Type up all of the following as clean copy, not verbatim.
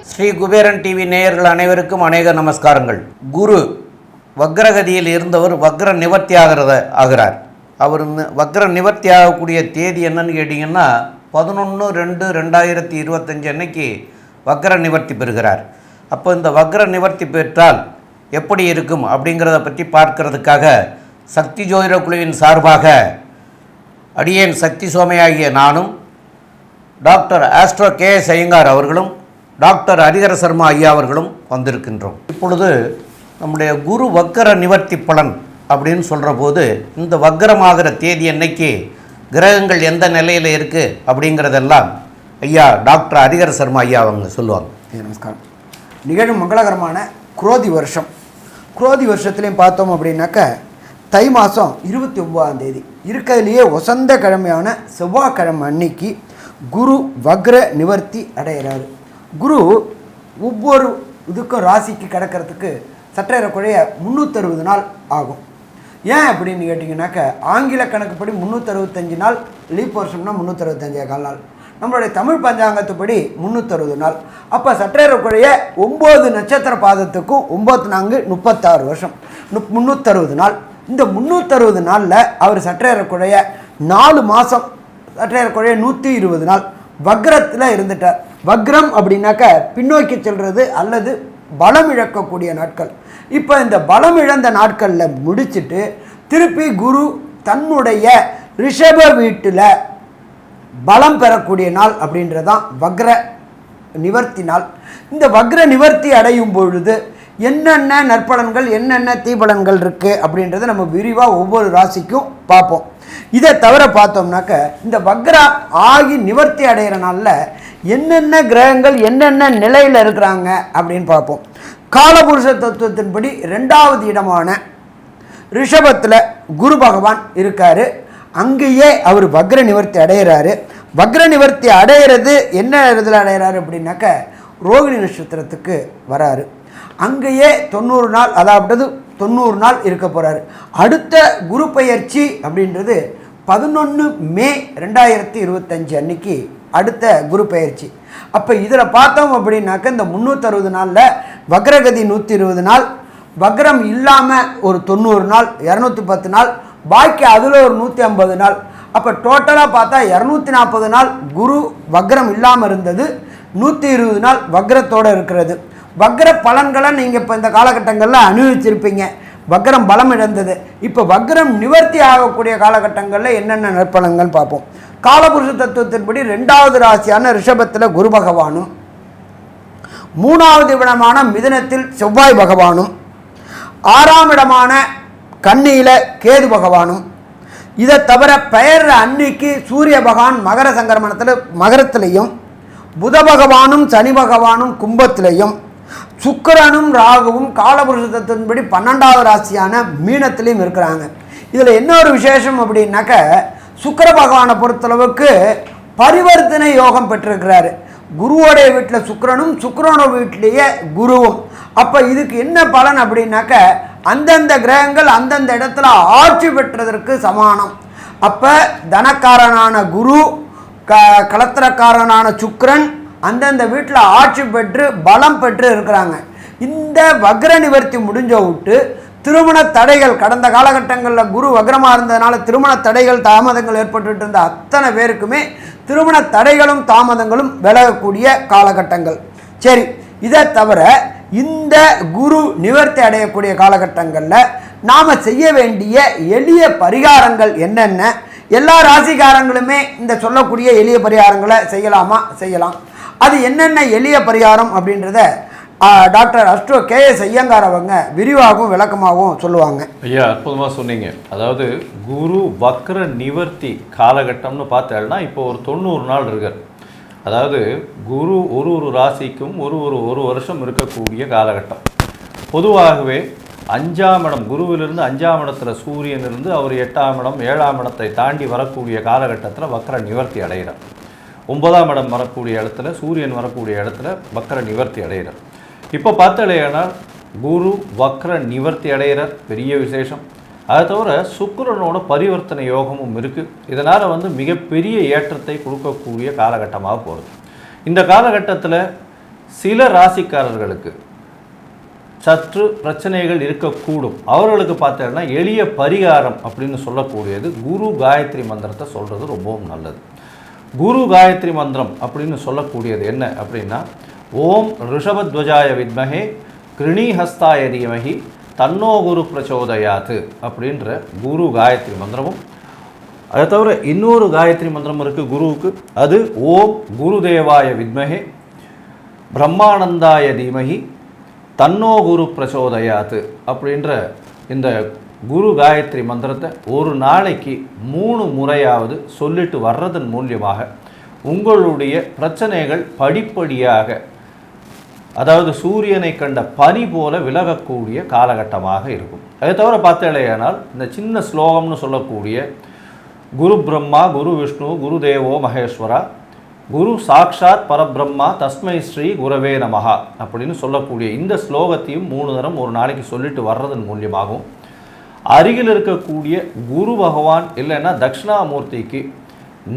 Sri Kuberan TV நேயர்கள் அனைவருக்கும் அநேக நமஸ்காரங்கள். குரு வக்ரகதியில் இருந்தவர் வக்ர நிவர்த்தி ஆகிறார். அவர் வக்ர நிவர்த்தி ஆகக்கூடிய தேதி என்னன்னு கேட்டிங்கன்னா 11/2/2025 அன்னைக்கு வக்ர நிவர்த்தி பெறுகிறார். அப்போ இந்த வக்ர நிவர்த்தி பெற்றால் எப்படி இருக்கும் அப்படிங்கிறத பற்றி பார்க்கறதுக்காக சக்தி ஜோதிட குழுவின் சார்பாக அடியேன் சக்தி சோமையாகிய நானும், டாக்டர் ஆஸ்ட்ரோ KS ஐயங்கார் அவர்களும், டாக்டர் ஹரிஹர சர்மா ஐயா அவர்களும் வந்திருக்கின்றோம். இப்பொழுது நம்முடைய குரு வக்கர நிவர்த்தி பலன் அப்படின்னு சொல்கிற போது இந்த வக்கரமாகிற தேதி அன்னைக்கு கிரகங்கள் எந்த நிலையில் இருக்குது அப்படிங்கிறதெல்லாம் ஐயா டாக்டர் ஹரிஹர சர்மா ஐயா அவங்க சொல்லுவாங்க. நமஸ்காரம். நிகழும் மங்களகரமான குரோதி வருஷம். குரோதி வருஷத்துலேயும் பார்த்தோம் அப்படின்னாக்க தை மாதம் 29ஆம் தேதி இருக்கிறதுலையே வசந்த கிழமையான செவ்வாய்க்கிழமை அன்னைக்கு குரு வக்ர நிவர்த்தி அடைகிறாரு. குரு ஒவ்வொரு இதுக்கும் ராசிக்கு கிடக்கிறதுக்கு சற்றேறக்குறைய 360 நாள் ஆகும். ஏன் அப்படின்னு கேட்டிங்கனாக்க ஆங்கில கணக்குப்படி 365 நாள், லீப் வருஷம்னா 365 நாள், நம்மளுடைய தமிழ் பஞ்சாங்கத்துப்படி 360 நாள். அப்போ சற்றேறக்குறைய 9 நட்சத்திர பாதத்துக்கும் 9×4 36 வருஷம், 360 நாள். இந்த 360 நாளில் அவர் சற்றேறக்குறைய 4 மாதம், சற்றேறக்குறைய 120 நாள் வக்ரத்தில் இருந்துட்டார். வக்ரம் அப்படின்னாக்க பின்னோக்கி செல்வது அல்லது பலம் இழக்கக்கூடிய நாட்கள். இப்போ இந்த பலம் இழந்த நாட்களில் முடிச்சுட்டு திருப்பி குரு தன்னுடைய ரிஷப வீட்டில் பலம் பெறக்கூடிய நாள் அப்படின்றதான் வக்ர நிவர்த்தி நாள். இந்த வக்ர நிவர்த்தி அடையும் பொழுது என்னென்ன நற்பலன்கள் என்னென்ன தீபலன்கள் இருக்குது அப்படின்றத நம்ம விரிவாக ஒவ்வொரு ராசிக்கும் பார்ப்போம். இதை தவிர பார்த்தோம்னாக்க இந்த வக்ரா ஆகி நிவர்த்தி அடைகிற நாளில் என்னென்ன கிரகங்கள் என்னென்ன நிலையில் இருக்கிறாங்க அப்படின்னு பார்ப்போம். காலபுருஷ தத்துவத்தின்படி 2வது இடமான ரிஷபத்தில் குரு பகவான் இருக்கார். அங்கேயே அவர் வக்ர நிவர்த்தி அடைகிறாரு. வக்ர நிவர்த்தி அடைகிறது என்ன இதில் அடைகிறாரு அப்படின்னாக்க ரோகிணி நட்சத்திரத்துக்கு வராரு. அங்கேயே 90 நாள், அதாவது 90 நாள் இருக்க போகிறாரு. அடுத்த குரு பெயர்ச்சி அப்படின்றது 11 மே 2025 அன்னைக்கு அடுத்த குரு பெயர்ச்சி. அப்போ இதில் பார்த்தோம் அப்படின்னாக்க இந்த 360 நாளில் வக்ரகதி 120 நாள், வக்ரம் இல்லாமல் ஒரு 90 நாள், 210 நாள், பாக்கி அதில் ஒரு 150 நாள். அப்போ டோட்டலாக பார்த்தா 240 நாள் குரு வக்ரம் இல்லாமல் இருந்தது, 120 நாள் வக்ரத்தோடு இருக்கிறது. வக்ர பலன்களை நீங்கள் இப்போ இந்த காலகட்டங்களில் அனுபவிச்சிருப்பீங்க. வக்ரம் பலம் இழந்தது. இப்போ வக்ரம் நிவர்த்தி ஆகக்கூடிய காலகட்டங்களில் என்னென்ன நற்பலன்கள் பார்ப்போம். காலபுருஷ தத்துவத்தின்படி 2வது ராசியான ரிஷபத்தில் குரு பகவானும், 3வது இடமான மிதுனத்தில் செவ்வாய் பகவானும், 6ஆம் இடமான கன்னியில் கேது பகவானும், இதை தவிர பெயர் அன்னைக்கு சூரிய பகவான் மகர சங்கரமணத்தில் மகரத்திலையும், புத பகவானும் சனி பகவானும் கும்பத்திலையும், சுக்கிரனும் ராகுவும் காலபுருஷ தத்துவத்தின்படி 12வது ராசியான மீனத்திலையும் இருக்கிறாங்க. இதில் இன்னொரு விசேஷம் அப்படின்னாக்க சுக்கிர பகவானை பொறுத்தளவுக்கு பரிவர்த்தனை யோகம் பெற்றிருக்கிறாரு. குருவோடைய வீட்டில் சுக்கிரனும், சுக்கிரனோட வீட்டிலேயே குருவும். அப்போ இதுக்கு என்ன பலன் அப்படின்னாக்க அந்தந்த கிரகங்கள் அந்தந்த இடத்துல ஆட்சி பெற்றதற்கு சமானம். அப்போ தனக்காரனான குரு, கலத்திரக்காரனான சுக்கிரன் அந்தந்த வீட்டில் ஆட்சி பெற்று பலம் பெற்று இருக்கிறாங்க. இந்த வக்ர நிவர்த்தி முடிஞ்ச விட்டு திருமண தடைகள், கடந்த காலகட்டங்களில் குரு வக்ரமாக இருந்ததுனால திருமண தடைகள் தாமதங்கள் ஏற்பட்டுட்டு இருந்த அத்தனை பேருக்குமே திருமண தடைகளும் தாமதங்களும் விலகக்கூடிய காலகட்டங்கள். சரி, இதை தவிர இந்த குரு நிவர்த்தி அடையக்கூடிய காலகட்டங்களில் நாம் செய்ய வேண்டிய எளிய பரிகாரங்கள் என்னென்ன, எல்லா ராசிக்காரங்களுமே இந்த சொல்லக்கூடிய எளிய பரிகாரங்களை செய்யலாமா? செய்யலாம். அது என்னென்ன எளிய பரிகாரம் அப்படின்றத டாக்டர் ஆஸ்ட்ரோ KS ஐயங்கார் அவங்க விரிவாகவும் விளக்கமாகவும் சொல்லுவாங்க. ஐயா, அற்புதமாக சொன்னீங்க. அதாவது குரு வக்ர நிவர்த்தி காலகட்டம்னு பார்த்தேன்னா இப்போ ஒரு 90 நாள் இருக்கார். அதாவது குரு ஒரு ராசிக்கும் ஒரு வருஷம் இருக்கக்கூடிய காலகட்டம். பொதுவாகவே 5ஆம் இடம், குருவிலிருந்து 5ஆம் இடத்துல சூரியன் இருந்து அவர் 8ஆம் இடம் 7ஆம் இடத்தை தாண்டி வரக்கூடிய காலகட்டத்தில் வக்ர நிவர்த்தி அடைகிறார். 9ஆம் இடம் வரக்கூடிய இடத்துல சூரியன் வரக்கூடிய இடத்துல வக்ர நிவர்த்தி அடைகிறார். இப்போ பார்த்தாலேனால் குரு வக்ர நிவர்த்தி அடைகிறார், பெரிய விசேஷம். அதை தவிர சுக்கிரனோட பரிவர்த்தனை யோகமும் இருக்குது. இதனால் வந்து மிகப்பெரிய ஏற்றத்தை கொடுக்கக்கூடிய காலகட்டமாக போகிறது. இந்த காலகட்டத்தில் சில ராசிக்காரர்களுக்கு சற்று பிரச்சனைகள் இருக்கக்கூடும். அவர்களுக்கு பார்த்தீங்கன்னா எளிய பரிகாரம் அப்படின்னு சொல்லக்கூடியது குரு காயத்ரி மந்திரத்தை சொல்கிறது ரொம்பவும் நல்லது. குரு காயத்ரி மந்திரம் அப்படின்னு சொல்லக்கூடியது என்ன அப்படின்னா, ஓம் ரிஷபத்வஜாய வித்மஹே கிருணிஹஸ்தாய தீமஹி தன்னோ குரு பிரச்சோதயாத்து அப்படின்ற குரு காயத்ரி மந்திரமும், அதை தவிர இன்னொரு காயத்ரி மந்திரம் இருக்குது குருவுக்கு. அது ஓம் குருதேவாய வித்மஹே பிரம்மானந்தாய தீமஹி தன்னோ குரு பிரச்சோதயாத்து அப்படின்ற இந்த குரு காயத்ரி மந்திரத்தை ஒரு நாளைக்கு 3 முறையாவது சொல்லிட்டு வர்றதன் மூலியமாக உங்களுடைய பிரச்சனைகள் படிப்படியாக, அதாவது சூரியனை கண்ட பனி போல விலகக்கூடிய காலகட்டமாக இருக்கும். அதை தவிர பார்த்தேனால் இந்த சின்ன ஸ்லோகம்னு சொல்லக்கூடிய குரு பிரம்மா குரு விஷ்ணு குரு தேவோ மகேஸ்வரா குரு சாக்ஷாத் பரபிரம்மா தஸ்மை ஸ்ரீ குரவே நமஹா அப்படின்னு சொல்லக்கூடிய இந்த ஸ்லோகத்தையும் 3 தரம் ஒரு நாளைக்கு சொல்லிட்டு வர்றதன் மூலியமாகவும், அருகில் இருக்கக்கூடிய குரு பகவான் இல்லைன்னா தட்சிணாமூர்த்திக்கு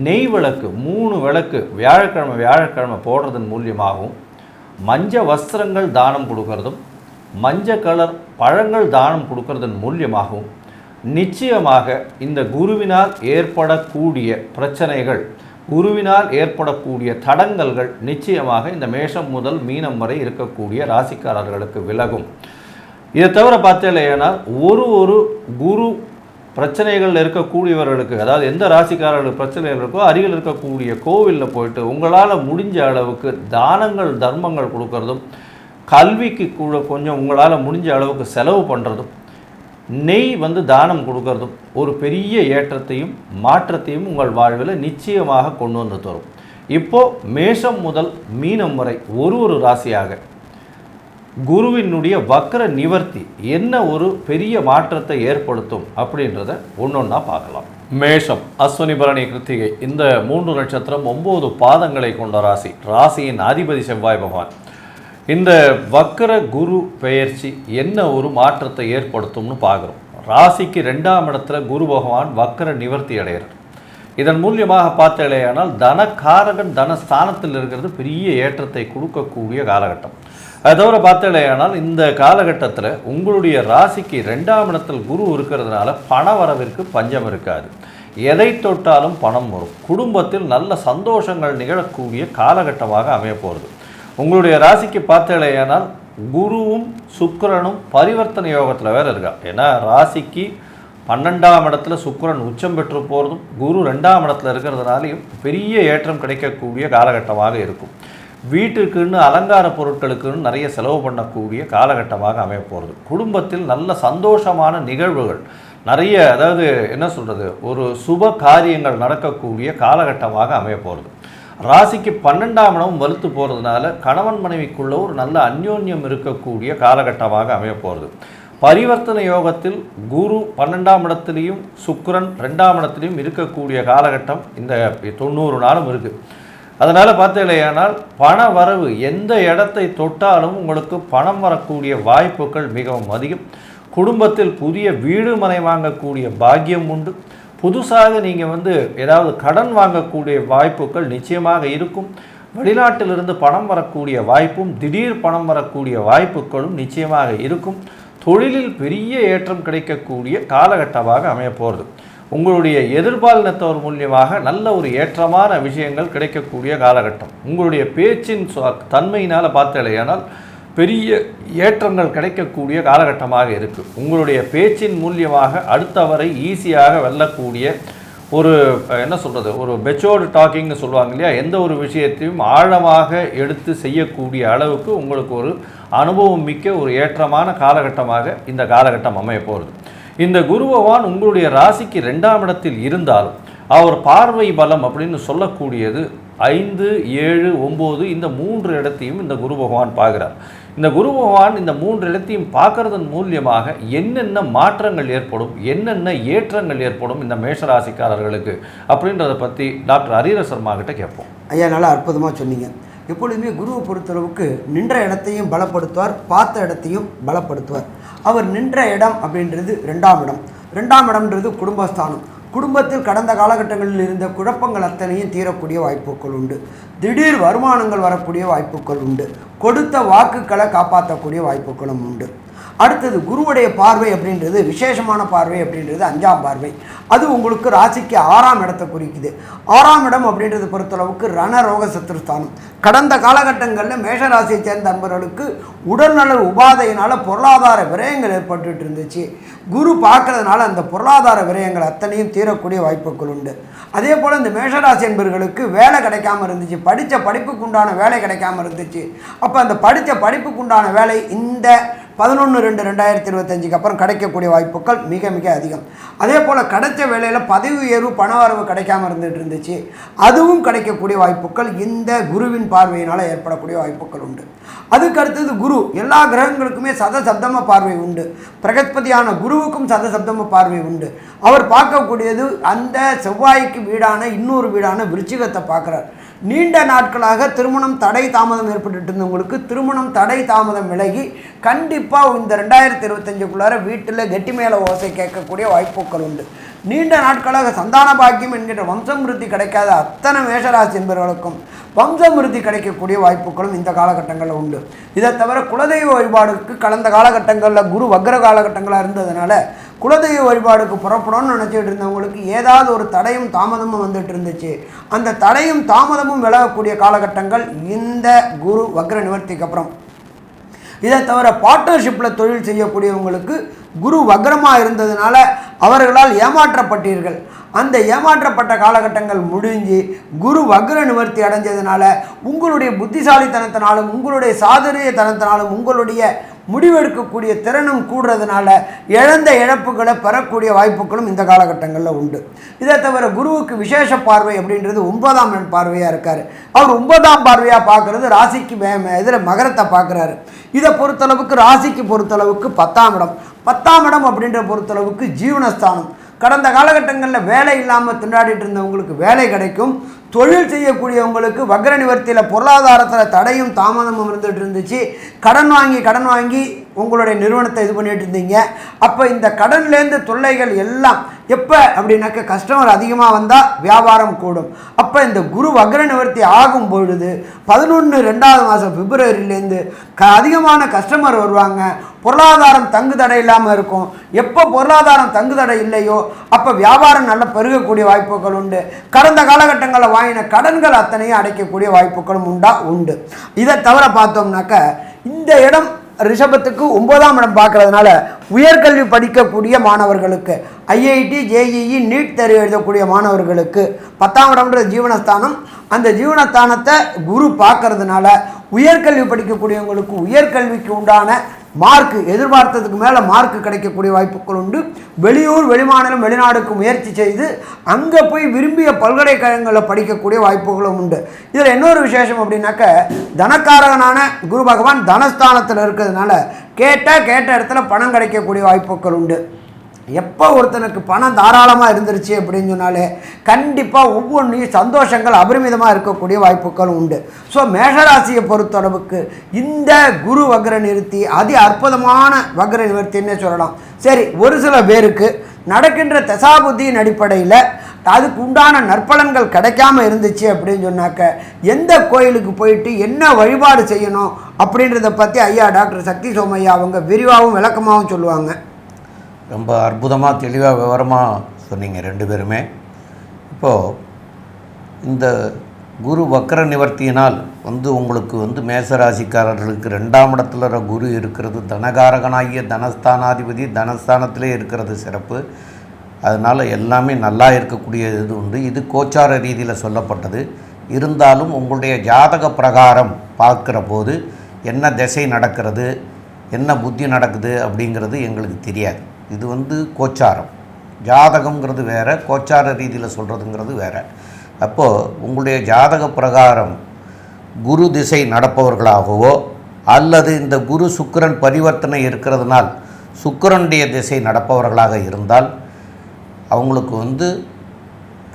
நெய் விளக்கு 3 விளக்கு வியாழக்கிழமை போடுறதன் மூலியமாகவும், மஞ்ச வஸ்திரங்கள் தானம் கொடுக்கறதும் மஞ்சள் கலர் பழங்கள் தானம் கொடுக்கறதன் மூலியமாகவும் நிச்சயமாக இந்த குருவினால் ஏற்படக்கூடிய பிரச்சனைகள், குருவினால் ஏற்படக்கூடிய தடங்கல்கள் நிச்சயமாக இந்த மேஷம் முதல் மீனம் வரை இருக்கக்கூடிய ராசிக்காரர்களுக்கு விலகும். இதை தவிர பார்த்தீங்கன்னா ஒரு குரு பிரச்சனைகள் இருக்கக்கூடியவர்களுக்கு, அதாவது எந்த ராசிக்காரர்களுக்கு பிரச்சனைகள் இருக்கோ அருகில் இருக்கக்கூடிய கோவிலில் போயிட்டு உங்களால் முடிஞ்ச அளவுக்கு தானங்கள் தர்மங்கள் கொடுக்கறதும், கல்விக்கு கூட கொஞ்சம் உங்களால் முடிஞ்ச அளவுக்கு செலவு பண்ணுறதும், நெய் வந்து தானம் கொடுக்கறதும் ஒரு பெரிய ஏற்றத்தையும் மாற்றத்தையும் உங்கள் வாழ்வில் நிச்சயமாக கொண்டு வந்து தரும். இப்போது மேஷம் முதல் மீனம் வரை ஒரு ராசியாக குருவினுடைய வக்ர நிவர்த்தி என்ன ஒரு பெரிய மாற்றத்தை ஏற்படுத்தும் அப்படின்றத ஒன்றொன்னா பார்க்கலாம். மேஷம், அஸ்வினி பரணி கிருத்திகை இந்த 3 நட்சத்திரம் 9 பாதங்களை கொண்ட ராசி. ராசியின் அதிபதி செவ்வாய் பகவான். இந்த வக்ர குரு பெயர்ச்சி என்ன ஒரு மாற்றத்தை ஏற்படுத்தும்னு பார்க்குறோம். ராசிக்கு 2ஆம் இடத்துல குரு பகவான் வக்ர நிவர்த்தி அடைகிறார். இதன் மூலியமாக பார்த்தேனால் தனக்காரகன் தனஸ்தானத்தில் இருக்கிறது பெரிய ஏற்றத்தை கொடுக்கக்கூடிய காலகட்டம். அது தவிர பார்த்தேனால் இந்த காலகட்டத்தில் உங்களுடைய ராசிக்கு 2ஆம் இடத்தில் குரு இருக்கிறதுனால பண வரவிற்கு பஞ்சம் இருக்காது. எதை தொட்டாலும் பணம் வரும். குடும்பத்தில் நல்ல சந்தோஷங்கள் நிகழக்கூடிய காலகட்டமாக அமைய போகிறது. உங்களுடைய ராசிக்கு பார்த்தேனால் குருவும் சுக்கிரனும் பரிவர்த்தனை யோகத்தில் வேறு இருக்கா. ஏன்னா ராசிக்கு 12ஆம் இடத்துல சுக்கிரன் உச்சம் பெற்று போகிறதும் குரு 2ஆம் இடத்துல இருக்கிறதுனாலையும் பெரிய ஏற்றம் கிடைக்கக்கூடிய காலகட்டமாக இருக்கும். வீட்டுக்குன்னு அலங்கார பொருட்களுக்குன்னு நிறைய செலவு பண்ணக்கூடிய காலகட்டமாக அமைய போகிறது. குடும்பத்தில் நல்ல சந்தோஷமான நிகழ்வுகள் நிறைய, அதாவது என்ன சொல்கிறது, ஒரு சுப காரியங்கள் நடக்கக்கூடிய காலகட்டமாக அமைய போகிறது. ராசிக்கு 12ஆம் இடம் வலுத்து போகிறதுனால கணவன் மனைவிக்குள்ள ஒரு நல்ல அந்யோன்யம் இருக்கக்கூடிய காலகட்டமாக அமைய போகிறது. பரிவர்த்தனை யோகத்தில் குரு 12ஆம் இடத்துலையும் சுக்கிரன் 2ஆம் இடத்துலையும் இருக்கக்கூடிய காலகட்டம் இந்த 90 நாளும் இருக்குது. அதனால் பார்த்தீங்களேயானால் பண வரவு எந்த இடத்தை தொட்டாலும் உங்களுக்கு பணம் வரக்கூடிய வாய்ப்புகள் மிகவும் அதிகம். குடும்பத்தில் புதிய வீடு மனை வாங்கக்கூடிய பாக்கியம் உண்டு. புதுசாக நீங்கள் ஏதாவது கடன் வாங்கக்கூடிய வாய்ப்புகள் நிச்சயமாக இருக்கும். வெளிநாட்டிலிருந்து பணம் வரக்கூடிய வாய்ப்பும் திடீர் பணம் வரக்கூடிய வாய்ப்புகளும் நிச்சயமாக இருக்கும். தொழிலில் பெரிய ஏற்றம் கிடைக்கக்கூடிய காலகட்டமாக அமைய போகிறது. உங்களுடைய எதிர்பாலினத்தவர் மூலியமாக நல்ல ஒரு ஏற்றமான விஷயங்கள் கிடைக்கக்கூடிய காலகட்டம். உங்களுடைய பேச்சின் தன்மையினால் பார்த்தேனால் பெரிய ஏற்றங்கள் கிடைக்கக்கூடிய காலகட்டமாக இருக்குது. உங்களுடைய பேச்சின் மூலியமாக அடுத்தவரை ஈஸியாக வெல்லக்கூடிய ஒரு என்ன சொல்கிறது, ஒரு மெச்சோர்டு டாக்கிங்னு சொல்லுவாங்க இல்லையா, எந்த ஒரு விஷயத்தையும் ஆழமாக எடுத்து செய்யக்கூடிய அளவுக்கு உங்களுக்கு ஒரு அனுபவம் மிக்க ஒரு ஏற்றமான காலகட்டமாக இந்த காலகட்டம் அமைய போகிறது. இந்த குரு பகவான் உங்களுடைய ராசிக்கு 2ஆம் இடத்தில் இருந்தாலும் அவர் பார்வை பலம் அப்படின்னு சொல்லக்கூடியது 5, 7, 9 இந்த 3 இடத்தையும் இந்த குரு பகவான் பார்க்குறார். இந்த குரு பகவான் இந்த 3 இடத்தையும் பார்க்கறதன் மூலியமாக என்னென்ன மாற்றங்கள் ஏற்படும், என்னென்ன ஏற்றங்கள் ஏற்படும் இந்த மேஷராசிக்காரர்களுக்கு அப்படின்றத பற்றி டாக்டர் ஹரிஹர சர்மா கிட்ட கேட்போம். ஐயா, நல்லா அற்புதமாக சொன்னீங்க. எப்பொழுதுமே குருவை பொறுத்தளவுக்கு நின்ற இடத்தையும் பலப்படுத்துவார், பார்த்த இடத்தையும் பலப்படுத்துவார். அவர் நின்ற இடம் அப்படின்றது 2ஆம் இடம். 2ஆம் இடம்ன்றது குடும்பஸ்தானம். குடும்பத்தில் கடந்த காலகட்டங்களில் இருந்த குழப்பங்கள் அத்தனையும் தீரக்கூடிய வாய்ப்புகள் உண்டு. திடீர் வருமானங்கள் வரக்கூடிய வாய்ப்புகள் உண்டு. கொடுத்த வாக்குகளை காப்பாற்றக்கூடிய வாய்ப்புகளும் உண்டு. அடுத்தது குருவுடைய பார்வை அப்படின்றது விசேஷமான பார்வை அப்படின்றது 5ஆம் பார்வை. அது உங்களுக்கு ராசிக்கு 6ஆம் இடத்தை குறிக்குது. 6ஆம் இடம் அப்படின்றது பொறுத்தளவுக்கு ரணரோக சத்துருஸ்தானம். கடந்த காலகட்டங்களில் மேஷராசியை சேர்ந்த நண்பர்களுக்கு உடல்நல உபாதையினால் பொருளாதார விரயங்கள் ஏற்பட்டு இருந்துச்சு. குரு பார்க்கறதுனால அந்த பொருளாதார விரயங்கள் அத்தனையும் தீரக்கூடிய வாய்ப்புகள் உண்டு. அதே போல் இந்த மேஷராசி என்பவர்களுக்கு வேலை கிடைக்காம இருந்துச்சு, படித்த படிப்புக்கு உண்டான வேலை கிடைக்காம இருந்துச்சு. அப்போ அந்த படித்த படிப்புக்கு உண்டான வேலை இந்த 11/2/2025 அப்புறம் கிடைக்கக்கூடிய வாய்ப்புகள் மிக மிக அதிகம். அதே போல் கிடைச்ச வேலையில் பதவி உயர்வு பண வரவு கிடைக்காம இருந்துச்சு, அதுவும் கிடைக்கக்கூடிய வாய்ப்புகள் இந்த குருவின் பார்வையினால் ஏற்படக்கூடிய வாய்ப்புகள் உண்டு. அதுக்கு அடுத்தது குரு எல்லா கிரகங்களுக்குமே சதசப்தம பார்வை உண்டு. பிரகஸ்பதியான குருவுக்கும் சதசப்தம பார்வை உண்டு. அவர் பார்க்கக்கூடியது அந்த செவ்வாய்க்கு வீடான இன்னொரு வீடான விருச்சிகத்தை பார்க்குறார். நீண்ட நாட்களாக திருமணம் தடை தாமதம் ஏற்பட்டு இருந்தவங்களுக்கு திருமணம் தடை தாமதம் விலகி கண்டிப்பாக இந்த 2025க்குள்ளார வீட்டில் கெட்டி மேலே ஓசை கேட்கக்கூடிய வாய்ப்புகள் உண்டு. நீண்ட நாட்களாக சந்தான பாக்கியம் என்கின்ற வம்சமிருத்தி கிடைக்காத அத்தனை மேஷராசி என்பவர்களுக்கும் வம்சமிருத்தி கிடைக்கக்கூடிய வாய்ப்புகளும் இந்த காலகட்டங்களில் உண்டு. இதை தவிர குலதெய்வ வழிபாடுக்கு கடந்த காலகட்டங்களில் குரு வக்ர காலகட்டங்களாக இருந்ததுனால குலதெய்வ வழிபாடுக்கு புறப்படணும்னு நினச்சிட்டு இருந்தவங்களுக்கு ஏதாவது ஒரு தடையும் தாமதமும் வந்துட்டு இருந்துச்சு. அந்த தடையும் தாமதமும் விலகக்கூடிய காலகட்டங்கள் இந்த குரு வக்ர நிவர்த்திக்கு அப்புறம். இதை தவிர பார்ட்னர்ஷிப்பில் தொழில் செய்யக்கூடியவங்களுக்கு குரு வக்ரமாக இருந்ததுனால அவர்களால் ஏமாற்றப்பட்டீர்கள். அந்த ஏமாற்றப்பட்ட காலகட்டங்கள் முடிஞ்சு குரு வக்ர நிவர்த்தி அடைஞ்சதுனால உங்களுடைய புத்திசாலித்தனத்தினாலும் உங்களுடைய சாதுரியத்தனத்தினாலும் உங்களுடைய முடிவெடுக்கக்கூடிய திறனும் கூடுறதுனால இழந்த இழப்புகளை பெறக்கூடிய வாய்ப்புகளும் இந்த காலகட்டங்களில் உண்டு. இதை தவிர குருவுக்கு விசேஷ பார்வை அப்படின்றது 9ஆம் பார்வையாக இருக்கார். அவர் 9ஆம் பார்வையாக பார்க்குறது ராசிக்கு இதில் மகரத்தை பார்க்குறாரு. இதை பொறுத்தளவுக்கு ராசிக்கு பொறுத்தளவுக்கு 10ஆம் இடம். 10ஆம் இடம் அப்படின்ற பொறுத்தளவுக்கு ஜீவனஸ்தானம். கடந்த காலகட்டங்களில் வேலை இல்லாமல் திண்டாடிட்டு இருந்தவங்களுக்கு வேலை கிடைக்கும். தொழில் செய்யக்கூடியவங்களுக்கு வக்ர நிவர்த்தியில் பொருளாதாரத்தில் தடையும் தாமதமும் இருந்துகிட்டு இருந்துச்சு. கடன் வாங்கி உங்களுடைய நிறுவனத்தை இது பண்ணிட்டு இருந்தீங்க. அப்போ இந்த கடன்லேருந்து தொல்லைகள் எல்லாம் எப்போ அப்படின்னாக்க கஸ்டமர் அதிகமாக வந்தால் வியாபாரம் கூடும். அப்போ இந்த குரு வக்ர நிவர்த்தி ஆகும் பொழுது 11/2 பிப்ரவரியிலேருந்து அதிகமான கஸ்டமர் வருவாங்க. பொருளாதாரம் தங்கு தடை இல்லாமல் இருக்கும். எப்போ பொருளாதாரம் தங்கு தடை இல்லையோ அப்போ வியாபாரம் நல்ல பெருகக்கூடிய வாய்ப்புகள் உண்டு. கடந்த காலகட்டங்களில் வாங்கின கடன்கள் அத்தனையும் அடைக்கக்கூடிய வாய்ப்புகளும் உண்டு. இதை தவிர பார்த்தோம்னாக்க இந்த இடம் ரிஷபத்துக்கு 9ஆம் இடம் பார்க்கறதுனால உயர்கல்வி படிக்கக்கூடிய மாணவர்களுக்கு ஐஐடி ஜேஇஇ நீட் தேர்வு எழுதக்கூடிய மாணவர்களுக்கு 10ஆம் இடம்ன்ற ஜீவனஸ்தானம். அந்த ஜீவனஸ்தானத்தை குரு பார்க்கறதுனால உயர்கல்வி படிக்கக்கூடியவங்களுக்கு உயர்கல்விக்கு உண்டான மார்க்கு எதிர்பார்த்ததுக்கு மேலே மார்க்கு கிடைக்கக்கூடிய வாய்ப்புகள் உண்டு. வெளியூர் வெளிமாநிலம் வெளிநாடுக்கு முயற்சி செய்து அங்கே போய் விரும்பிய பல்கலைக்கழகங்களில் படிக்கக்கூடிய வாய்ப்புகளும் உண்டு. இதில் இன்னொரு விசேஷம் அப்படின்னாக்க தனக்காரகனான குரு பகவான் தனஸ்தானத்தில் இருக்கிறதுனால கேட்ட இடத்துல பணம் கிடைக்கக்கூடிய வாய்ப்புகள் உண்டு. எப்போ ஒருத்தனுக்கு பணம் தாராளமாக இருந்துருச்சு அப்படின்னு சொன்னாலே கண்டிப்பாக ஒவ்வொன்றையும் சந்தோஷங்கள் அபரிமிதமாக இருக்கக்கூடிய வாய்ப்புகள் உண்டு. ஸோ மேஷராசியை பொறுத்தளவுக்கு இந்த குரு வக்ர நிவர்த்தி அதி அற்புதமான வக்ர நிவர்த்தின்னே சொல்லலாம். சரி, ஒரு சில பேருக்கு நடக்கின்ற தசாபுத்தியின் அடிப்படையில் அதுக்கு உண்டான நற்பலன்கள் கிடைக்காம இருந்துச்சு அப்படின்னு சொன்னாக்க எந்த கோயிலுக்கு போயிட்டு என்ன வழிபாடு செய்யணும் அப்படின்றத பற்றி ஐயா டாக்டர் சக்தி சோமையா அவங்க விரிவாகவும் விளக்கமாகவும் சொல்லுவாங்க. ரொம்ப அற்புதமாக தெளிவாக விவரமாக சொன்னீங்க ரெண்டு பேருமே. இப்போது இந்த குரு வக்ர நிவர்த்தியினால் உங்களுக்கு மேசராசிக்காரர்களுக்கு 2ஆம் இடத்துல குரு இருக்கிறது. தனகாரகனாகிய தனஸ்தானாதிபதி தனஸ்தானத்திலே இருக்கிறது சிறப்பு. அதனால் எல்லாமே நல்லா இருக்கக்கூடிய இது உண்டு. இது கோச்சார ரீதியில் சொல்லப்பட்டது. இருந்தாலும் உங்களுடைய ஜாதக பிரகாரம் பார்க்குற போது என்ன திசை நடக்கிறது என்ன புத்தி நடக்குது அப்படிங்கிறது எங்களுக்கு தெரியாது. இது கோச்சாரம். ஜாதகங்கிறது வேறு, கோச்சார ரீதியில் சொல்கிறதுங்கிறது வேறு. அப்போது உங்களுடைய ஜாதக பிரகாரம் குரு திசை நடப்பவர்களாகவோ அல்லது இந்த குரு சுக்கிரன் பரிவர்த்தனை இருக்கிறதுனால் சுக்கிரனுடைய திசை நடப்பவர்களாக இருந்தால் அவங்களுக்கு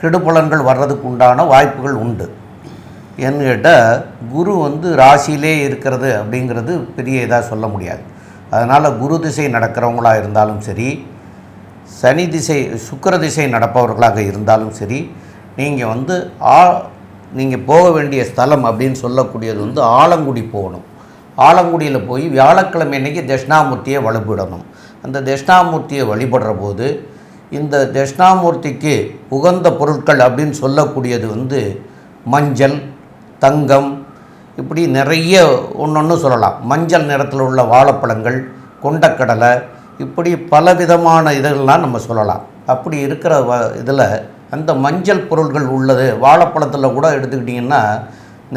கெடுபலன்கள் வர்றதுக்கு உண்டான வாய்ப்புகள் உண்டு. ஏன்னு கேட்டால் குரு ராசியிலே இருக்கிறது அப்படிங்கிறது பெரிய இதாக சொல்ல முடியாது. அதனால் குரு திசை நடக்கிறவங்களாக இருந்தாலும் சரி, சனி திசை சுக்கிர திசை நடப்பவர்களாக இருந்தாலும் சரி, நீங்கள் வந்து நீங்கள் போக வேண்டிய ஸ்தலம் அப்படின்னு சொல்லக்கூடியது வந்து ஆலங்குடி போகணும். ஆலங்குடியில் போய் வியாழக்கிழமை அன்னைக்கு தட்சிணாமூர்த்தியை வழிபடணும். அந்த தட்சிணாமூர்த்தியை வழிபடுற போது இந்த தட்சிணாமூர்த்திக்கு உகந்த பொருட்கள் அப்படின்னு சொல்லக்கூடியது வந்து மஞ்சள், தங்கம், இப்படி நிறைய ஒன்று சொல்லலாம். மஞ்சள் நிறத்தில் உள்ள வாழைப்பழங்கள், கொண்டக்கடலை, இப்படி பலவிதமான இதெல்லாம் நம்ம சொல்லலாம். அப்படி இருக்கிற இதில் அந்த மஞ்சள் பொருள்கள் உள்ளது. வாழைப்பழத்தில் கூட எடுத்துக்கிட்டிங்கன்னா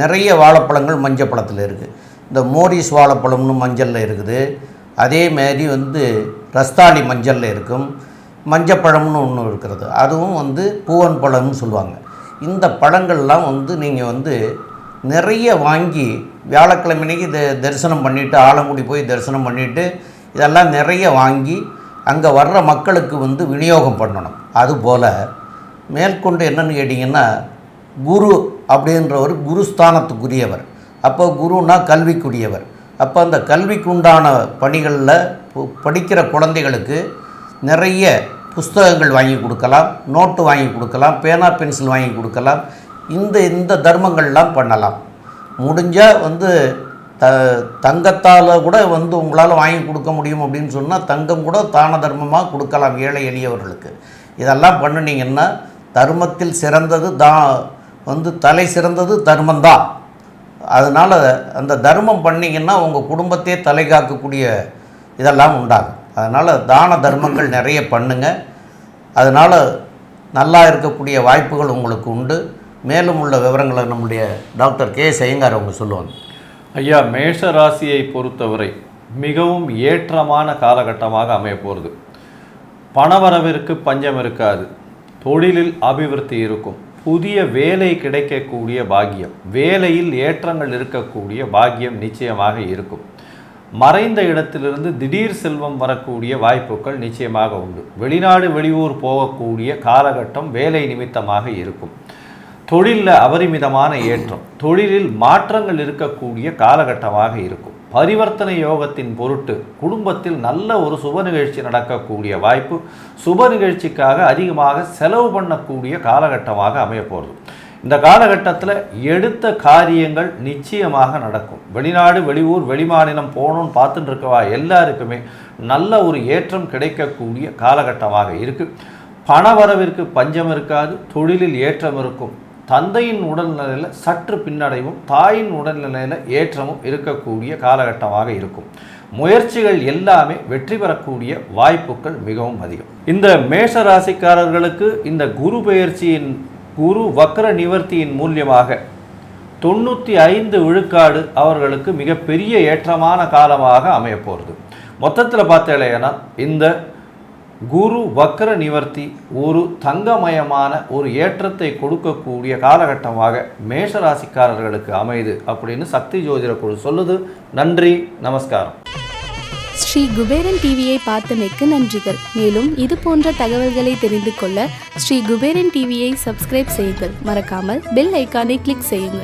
நிறைய வாழைப்பழங்கள் மஞ்சள் பழத்தில் இருக்குது. இந்த மோரிஸ் வாழைப்பழம்னு மஞ்சளில் இருக்குது. அதேமாரி வந்து ரஸ்தாளி மஞ்சளில் இருக்கும். மஞ்சப்பழம்னு ஒன்று இருக்கிறது, அதுவும் வந்து பூவன் பழம்னு சொல்லுவாங்க. இந்த பழங்கள்லாம் வந்து நீங்கள் வந்து நிறைய வாங்கி வியாழக்கிழமைக்கு தரிசனம் பண்ணிவிட்டு, ஆலங்குடி போய் தரிசனம் பண்ணிவிட்டு இதெல்லாம் நிறைய வாங்கி அங்கே வர்ற மக்களுக்கு வந்து விநியோகம் பண்ணணும். அதுபோல் மேற்கொண்டு என்னென்னு கேட்டிங்கன்னா, குரு அப்படின்றவர் குருஸ்தானத்துக்குரியவர். அப்போ குருன்னா கல்விக்குரியவர். அப்போ அந்த கல்விக்கு உண்டான பணிகளில் படிக்கிற குழந்தைகளுக்கு நிறைய புஸ்தகங்கள் வாங்கி கொடுக்கலாம், நோட்டு வாங்கி கொடுக்கலாம், பேனா பென்சில் வாங்கி கொடுக்கலாம். இந்த தர்மங்கள்லாம் பண்ணலாம். முடிஞ்சால் வந்து தங்கத்தால் கூட வந்து உங்களால் வாங்கி கொடுக்க முடியும் அப்படின்னு சொன்னால் தங்கம் கூட தான தர்மமாக கொடுக்கலாம் ஏழை எளியவர்களுக்கு. இதெல்லாம் பண்ணினீங்கன்னா தர்மத்தில் சிறந்தது வந்து தலை சிறந்தது தர்மந்தான். அதனால் அந்த தர்மம் பண்ணிங்கன்னா உங்கள் குடும்பத்தையே தலை காக்கக்கூடிய இதெல்லாம் உண்டாகும். அதனால் தான தர்மங்கள் நிறைய பண்ணுங்கள். அதனால் நல்லா இருக்கக்கூடிய வாய்ப்புகள் உங்களுக்கு உண்டு. மேலும் உள்ள விவரங்களை நம்முடைய டாக்டர் கே ஐயங்கார் அவங்க சொல்லுவாங்க. ஐயா, மேஷ ராசியை பொறுத்தவரை மிகவும் ஏற்றமான காலகட்டமாக அமைய போகிறது. பணவரவிற்கு பஞ்சம் இருக்காது, தொழிலில் அபிவிருத்தி இருக்கும், புதிய வேலை கிடைக்கக்கூடிய பாக்கியம், வேலையில் ஏற்றங்கள் இருக்கக்கூடிய பாக்கியம் நிச்சயமாக இருக்கும். மறைந்த இடத்திலிருந்து திடீர் செல்வம் வரக்கூடிய வாய்ப்புகள் நிச்சயமாக உண்டு. வெளிநாடு வெளியூர் போகக்கூடிய காலகட்டம் வேலை நிமித்தமாக இருக்கும். தொழிலில் அபரிமிதமான ஏற்றம், தொழிலில் மாற்றங்கள் இருக்கக்கூடிய காலகட்டமாக இருக்கும். பரிவர்த்தனை யோகத்தின் பொருட்டு குடும்பத்தில் நல்ல ஒரு சுப நிகழ்ச்சி நடக்கக்கூடிய வாய்ப்பு, சுப நிகழ்ச்சிக்காக அதிகமாக செலவு பண்ணக்கூடிய காலகட்டமாக அமைய போகிறது. இந்த காலகட்டத்தில் எடுத்த காரியங்கள் நிச்சயமாக நடக்கும். வெளிநாடு வெளியூர் வெளிமாநிலம் போகணும்னு பார்த்துட்டு இருக்கவா எல்லாருக்குமே நல்ல ஒரு ஏற்றம் கிடைக்கக்கூடிய காலகட்டமாக இருக்குது. பணவரவிற்கு பஞ்சம் இருக்காது, தொழிலில் ஏற்றம் இருக்கும். தந்தையின் உடல்நிலையில் சற்று பின்னடைவும், தாயின் உடல்நிலையில் ஏற்றமும் இருக்கக்கூடிய காலகட்டமாக இருக்கும். முயற்சிகள் எல்லாமே வெற்றி பெறக்கூடிய வாய்ப்புகள் மிகவும் அதிகம். இந்த மேஷ ராசிக்காரர்களுக்கு இந்த குரு பெயர்ச்சியின் குரு வக்ர நிவர்த்தியின் மூலியமாக 95 விழுக்காடு அவர்களுக்கு மிகப்பெரிய ஏற்றமான காலமாக அமைய போகிறது. மொத்தத்தில் பார்த்தேன்னா இந்த குரு வக்ர நிவர்த்தி ஒரு தங்கமயமான ஒரு ஏற்றத்தை கொடுக்கக்கூடிய காலகட்டமாக மேஷராசிக்காரர்களுக்கு அமையுது அப்படின்னு சக்தி ஜோதிட குழு சொல்லுது. நன்றி, நமஸ்காரம். ஸ்ரீ குபேரன் டிவியை பார்த்தமைக்கு நன்றிகள். மேலும் இது போன்ற தகவல்களை தெரிந்து கொள்ள ஸ்ரீ குபேரன் டிவியை சப்ஸ்கிரைப் செய்யுங்கள். மறக்காமல் பெல் ஐக்கானை கிளிக் செய்யுங்கள்.